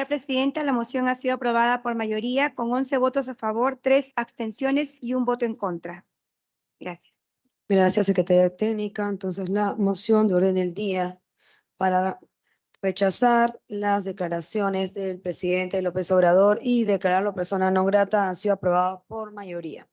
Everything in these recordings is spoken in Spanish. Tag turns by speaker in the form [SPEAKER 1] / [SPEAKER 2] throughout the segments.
[SPEAKER 1] presidenta, la moción ha sido aprobada por mayoría con 11 votos a favor, 3 abstenciones y un voto en contra. Gracias.
[SPEAKER 2] Gracias, Secretaría Técnica. Entonces, la moción de orden del día para rechazar las declaraciones del presidente López Obrador y declararlo persona non grata ha sido aprobada por mayoría.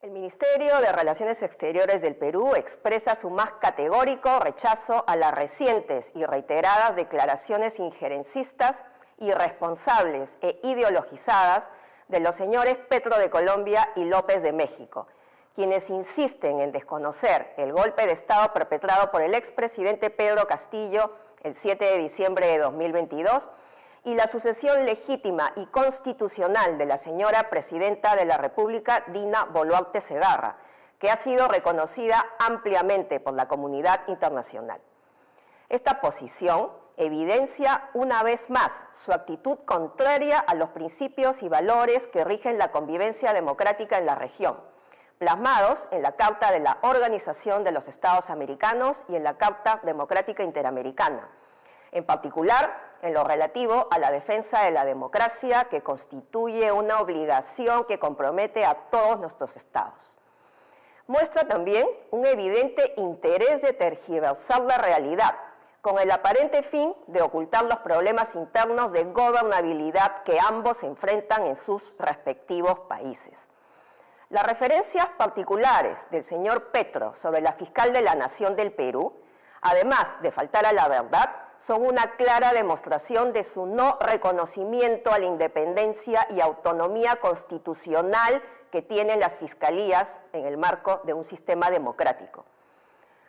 [SPEAKER 3] El Ministerio de Relaciones Exteriores del Perú expresa su más categórico rechazo a las recientes y reiteradas declaraciones injerencistas, irresponsables e ideologizadas de los señores Petro de Colombia y López de México, quienes insisten en desconocer el golpe de Estado perpetrado por el expresidente Pedro Castillo el 7 de diciembre de 2022 y la sucesión legítima y constitucional de la señora Presidenta de la República, Dina Boluarte Segarra, que ha sido reconocida ampliamente por la comunidad internacional. Esta posición evidencia una vez más su actitud contraria a los principios y valores que rigen la convivencia democrática en la región, plasmados en la Carta de la Organización de los Estados Americanos y en la Carta Democrática Interamericana, en particular en lo relativo a la defensa de la democracia, que constituye una obligación que compromete a todos nuestros estados. Muestra también un evidente interés de tergiversar la realidad, con el aparente fin de ocultar los problemas internos de gobernabilidad que ambos enfrentan en sus respectivos países. Las referencias particulares del señor Petro sobre la fiscal de la Nación del Perú, además de faltar a la verdad, son una clara demostración de su no reconocimiento a la independencia y autonomía constitucional que tienen las fiscalías en el marco de un sistema democrático.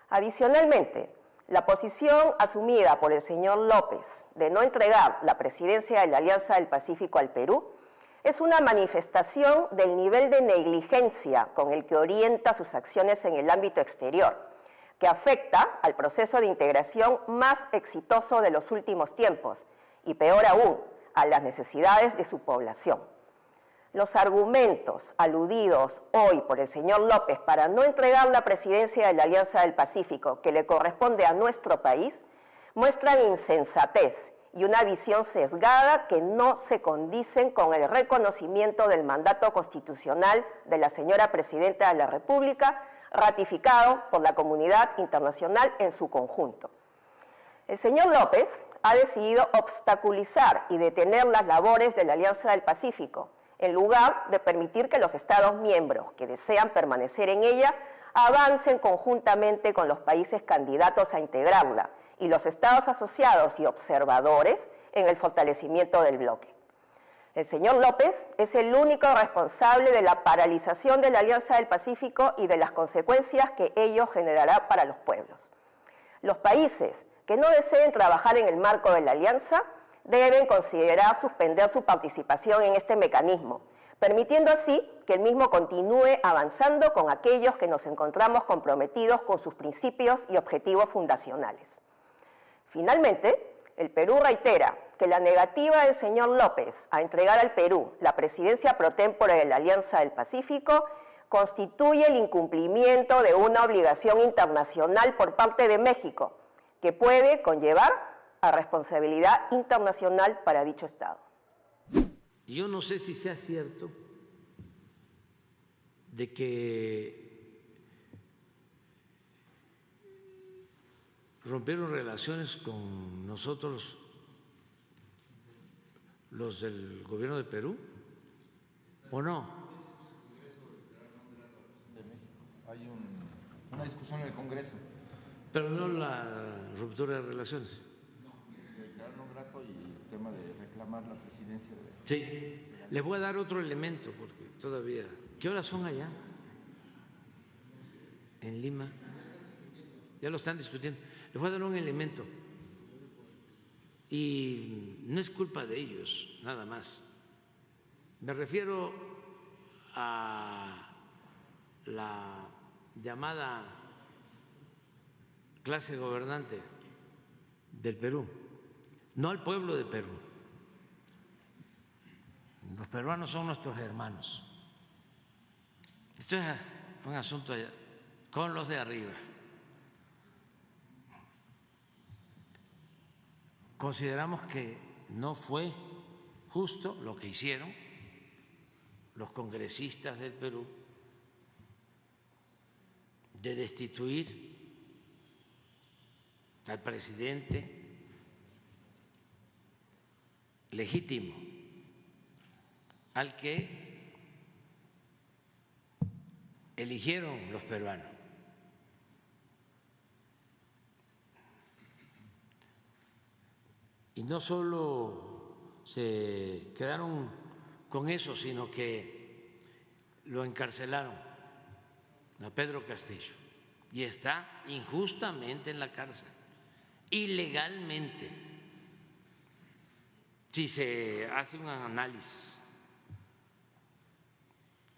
[SPEAKER 3] Adicionalmente, la posición asumida por el señor López de no entregar la presidencia de la Alianza del Pacífico al Perú es una manifestación del nivel de negligencia con el que orienta sus acciones en el ámbito exterior, que afecta al proceso de integración más exitoso de los últimos tiempos y, peor aún, a las necesidades de su población. Los argumentos aludidos hoy por el señor López para no entregar la presidencia de la Alianza del Pacífico que le corresponde a nuestro país muestran insensatez y una visión sesgada que no se condicen con el reconocimiento del mandato constitucional de la señora Presidenta de la República, ratificado por la comunidad internacional en su conjunto. El señor López ha decidido obstaculizar y detener las labores de la Alianza del Pacífico, en lugar de permitir que los Estados miembros que desean permanecer en ella avancen conjuntamente con los países candidatos a integrarla y los Estados asociados y observadores en el fortalecimiento del bloque. El señor López es el único responsable de la paralización de la Alianza del Pacífico y de las consecuencias que ello generará para los pueblos. Los países que no deseen trabajar en el marco de la Alianza deben considerar suspender su participación en este mecanismo, permitiendo así que el mismo continúe avanzando con aquellos que nos encontramos comprometidos con sus principios y objetivos fundacionales. Finalmente, el Perú reitera que la negativa del señor López a entregar al Perú la presidencia pro tempore de la Alianza del Pacífico constituye el incumplimiento de una obligación internacional por parte de México, que puede conllevar a responsabilidad internacional para dicho Estado.
[SPEAKER 4] Yo no sé si sea cierto de que rompieron relaciones con nosotros los del gobierno de Perú, ¿o no?
[SPEAKER 5] Hay una discusión en el Congreso.
[SPEAKER 4] Pero no la ruptura de relaciones.
[SPEAKER 5] No, declarar no grato y el tema de reclamar la presidencia de...
[SPEAKER 4] Sí, les voy a dar otro elemento porque todavía... ¿Qué horas son allá? En Lima. Ya lo están discutiendo. Les voy a dar un elemento. Y no es culpa de ellos, nada más. Me refiero a la llamada clase gobernante del Perú, no al pueblo de Perú. Los peruanos son nuestros hermanos. Esto es un asunto con los de arriba. Consideramos que no fue justo lo que hicieron los congresistas del Perú de destituir al presidente legítimo, al que eligieron los peruanos. Y no solo se quedaron con eso, sino que lo encarcelaron a Pedro Castillo y está injustamente en la cárcel, ilegalmente. Si se hace un análisis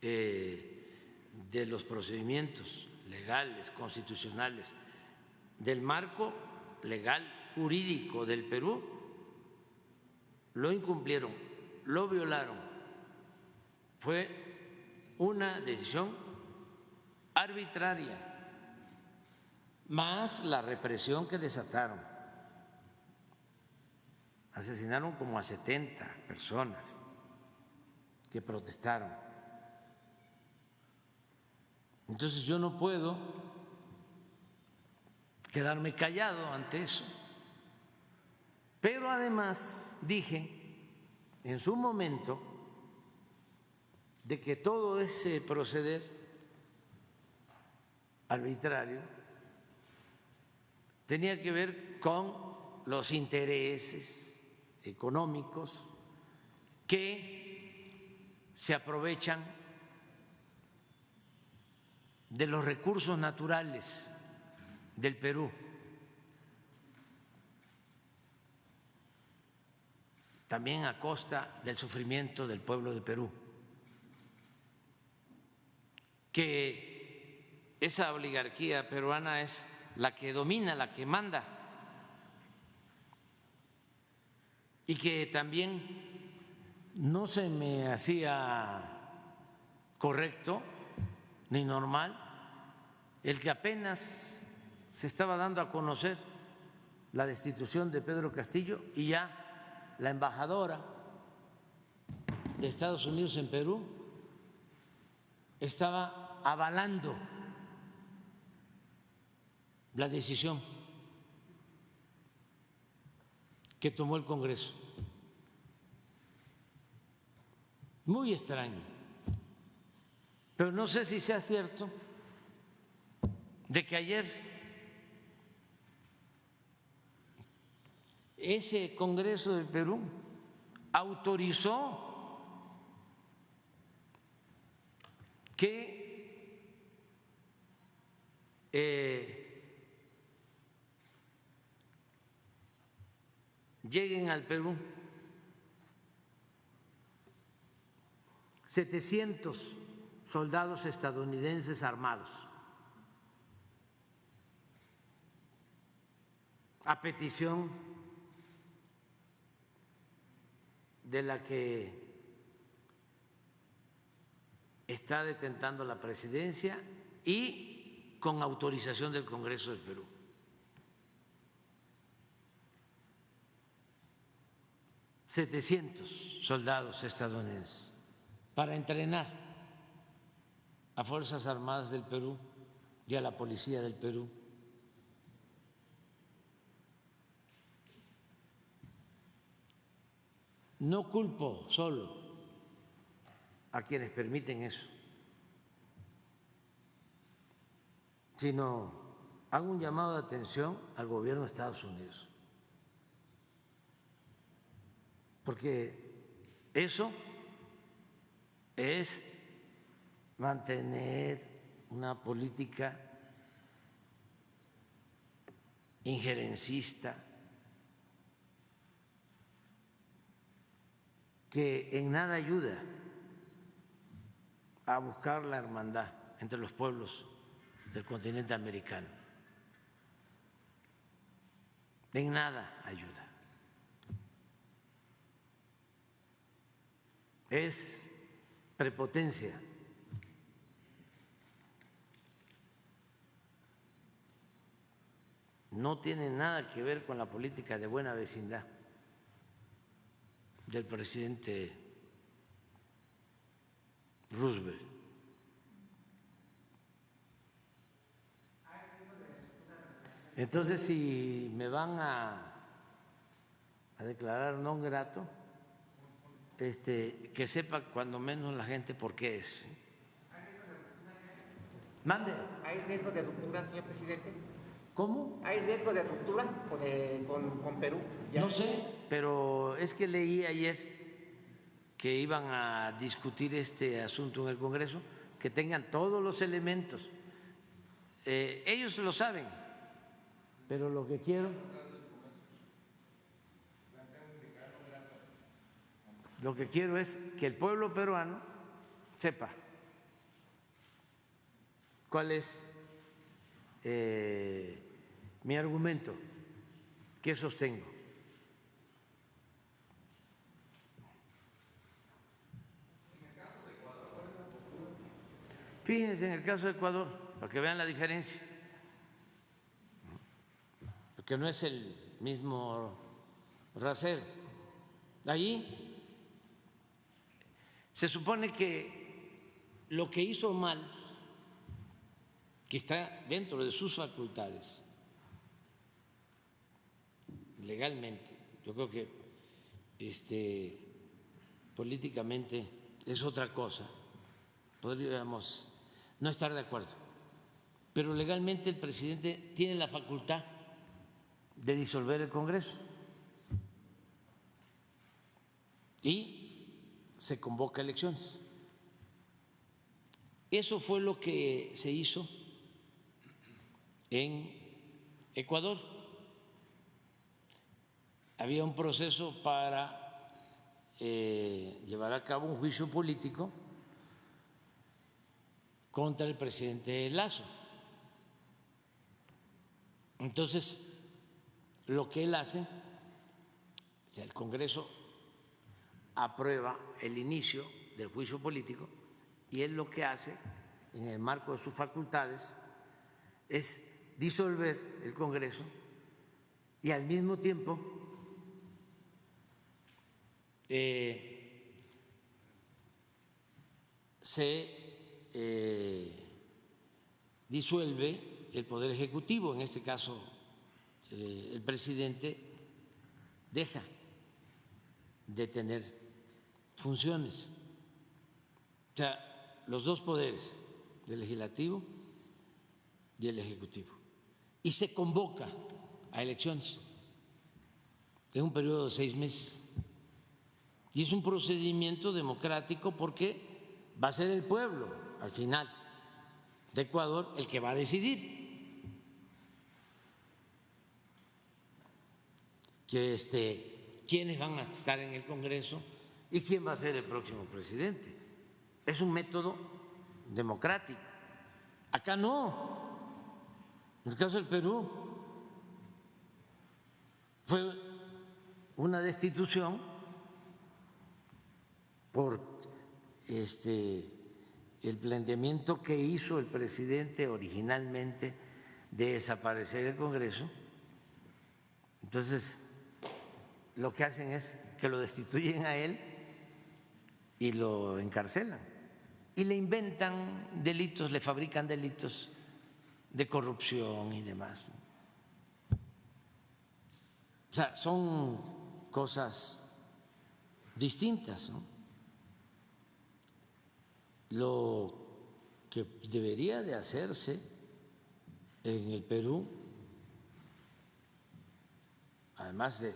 [SPEAKER 4] de los procedimientos legales, constitucionales, del marco legal jurídico del Perú, lo incumplieron, lo violaron. Fue una decisión arbitraria, más la represión que desataron. Asesinaron como a 70 personas que protestaron. Entonces yo no puedo quedarme callado ante eso. Pero además dije en su momento de que todo ese proceder arbitrario tenía que ver con los intereses económicos que se aprovechan de los recursos naturales del Perú. También a costa del sufrimiento del pueblo de Perú, que esa oligarquía peruana es la que domina, la que manda, y que también no se me hacía correcto ni normal el que apenas se estaba dando a conocer la destitución de Pedro Castillo y ya la embajadora de Estados Unidos en Perú estaba avalando la decisión que tomó el Congreso. Muy extraño. Pero no sé si sea cierto de que ayer ese Congreso del Perú autorizó que lleguen al Perú 700 soldados estadounidenses armados a petición de la que está detentando la presidencia y con autorización del Congreso del Perú. $700 soldados estadounidenses para entrenar a Fuerzas Armadas del Perú y a la Policía del Perú. No culpo solo a quienes permiten eso, sino hago un llamado de atención al gobierno de Estados Unidos, porque eso es mantener una política injerencista que en nada ayuda a buscar la hermandad entre los pueblos del continente americano. En nada ayuda. Es prepotencia. No tiene nada que ver con la política de buena vecindad del presidente Roosevelt. Entonces, si me van a declarar non grato, que sepa cuando menos la gente por qué es. Mande.
[SPEAKER 6] ¿Hay riesgo de ruptura, señor presidente?
[SPEAKER 4] ¿Cómo?
[SPEAKER 6] ¿Hay riesgo de ruptura con Perú? ¿Ya?
[SPEAKER 4] No sé, pero es que leí ayer que iban a discutir este asunto en el Congreso, que tengan todos los elementos. Ellos lo saben, pero lo que quiero es que el pueblo peruano sepa cuál es mi argumento, que sostengo. Fíjense en el caso de Ecuador, para que vean la diferencia, porque no es el mismo rasero. Allí se supone que lo que hizo mal, que está dentro de sus facultades, legalmente, yo creo que políticamente es otra cosa, podríamos no estar de acuerdo, pero legalmente el presidente tiene la facultad de disolver el Congreso y se convoca elecciones. Eso fue lo que se hizo en Ecuador. Había un proceso para llevar a cabo un juicio político contra el presidente Lasso. Entonces, lo que él hace, o sea, el Congreso aprueba el inicio del juicio político y él lo que hace, en el marco de sus facultades, es disolver el Congreso y al mismo tiempo se disuelve el Poder Ejecutivo, en este caso el presidente deja de tener funciones. O sea, los dos poderes, el legislativo y el ejecutivo. Y se convoca a elecciones en un periodo de 6 meses. Y es un procedimiento democrático porque va a ser el pueblo, al final, de Ecuador el que va a decidir quiénes van a estar en el Congreso y quién va a ser el próximo presidente. Es un método democrático. Acá no. En el caso del Perú fue una destitución por el planteamiento que hizo el presidente originalmente de desaparecer el Congreso. Entonces, lo que hacen es que lo destituyen a él y lo encarcelan y le inventan delitos, le fabrican delitos de corrupción y demás. O sea, son cosas distintas, ¿no? Lo que debería de hacerse en el Perú, además de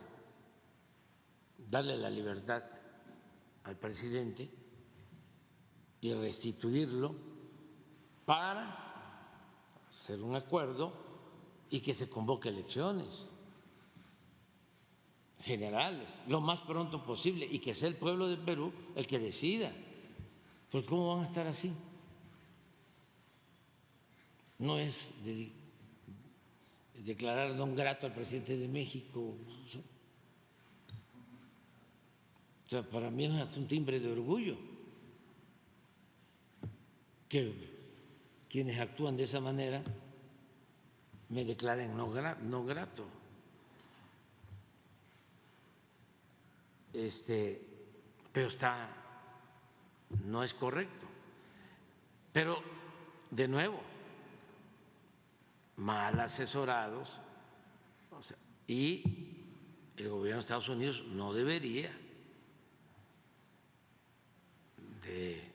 [SPEAKER 4] darle la libertad al presidente y restituirlo para hacer un acuerdo y que se convoque elecciones generales lo más pronto posible y que sea el pueblo de Perú el que decida. Porque ¿cómo van a estar así? No es declarar non grato al presidente de México. O sea, para mí es un timbre de orgullo que quienes actúan de esa manera me declaren no grato. pero no es correcto. Pero, de nuevo, mal asesorados, y el gobierno de Estados Unidos no debería de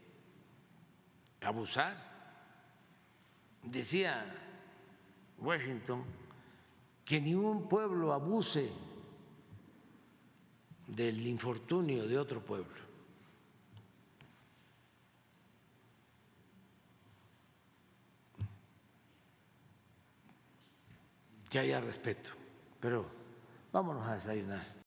[SPEAKER 4] abusar. Decía Washington que ningún pueblo abuse del infortunio de otro pueblo. Que haya respeto, pero vámonos a desayunar.